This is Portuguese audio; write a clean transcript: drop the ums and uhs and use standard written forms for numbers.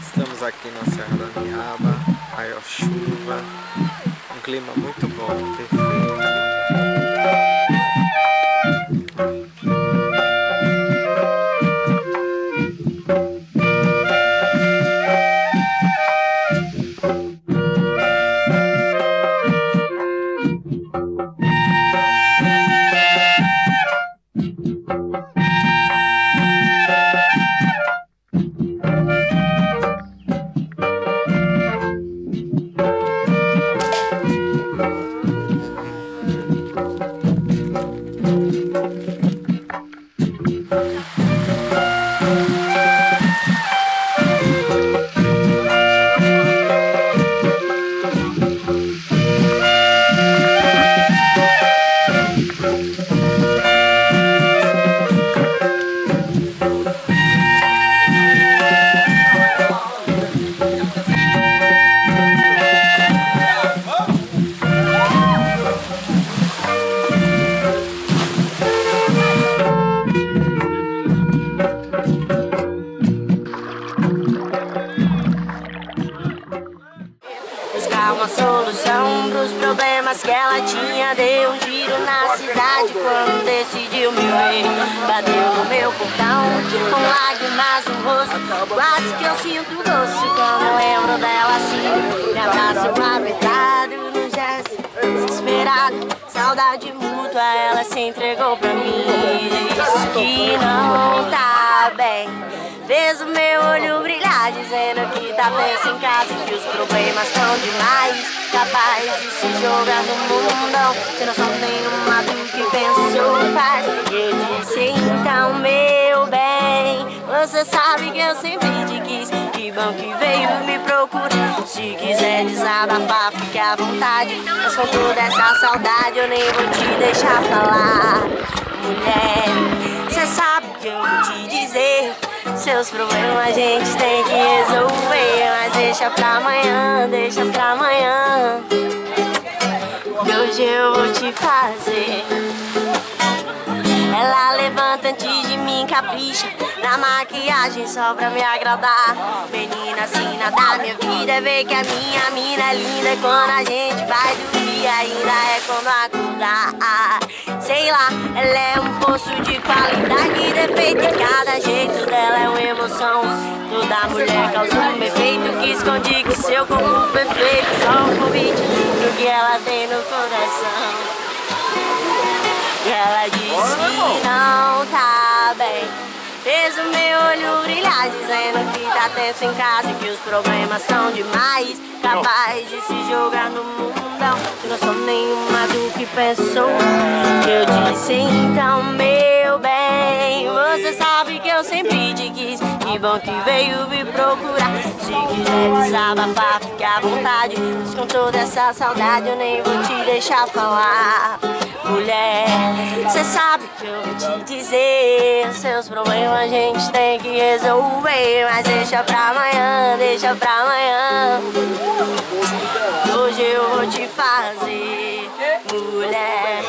Estamos aqui na Serra da Niaba, maior chuva, um clima muito bom, perfeito. Uma solução pros problemas que ela tinha. Deu um giro na cidade quando decidiu me ver. Bateu no meu portão com lágrimas no rosto. Quase que eu sinto gosto quando lembro dela assim. Me abraço apertado no gesto desesperado. Saudade mútua, ela se entregou pra mim. Disse que não tá bem. Fez o meu olho brilhar, dizendo que tá tenso em casa, que os problemas estão demais, capaz de se jogar no mundão, sem noção nenhuma do que pensou faz. Eu disse então, meu bem, você sabe que eu sempre te quis, que bom que veio me procurar. Se quiser desabafar, fique à vontade, mas com toda essa saudade eu nem vou te deixar falar. Mulher, você sabe que eu vou te dizer, seus problemas a gente tem que resolver, mas deixa pra amanhã, deixa pra amanhã, que hoje eu vou te fazer. Ela levanta antes de mim, capricha na maquiagem só pra me agradar. Menina, assim da minha vida é ver que a minha mina é linda. E quando a gente vai dormir ainda é quando acordar. Sei lá, ela é um poço de qualidade, defeito em cada jeito dela é uma emoção. Toda mulher causa um efeito que esconde que seu corpo perfeito. Só um convite pro que ela tem no coração. E ela disse que não tá bem. Fez o meu olho brilhar, dizendo que tá tenso em casa e que os problemas são demais, capaz de se jogar no mundão, sem noção nenhuma do que pensou. Eu disse então, meu bem, você sabe que eu sempre te quis, que bom que veio me procurar. Se quiser desabafar, fique à vontade, mas com toda essa saudade eu nem vou te deixar falar. Mulher, cê sabe que eu vou te dizer, seus problemas a gente tem que resolver, mas deixa pra amanhã, deixa pra amanhã, hoje eu vou te fazer. Mulher,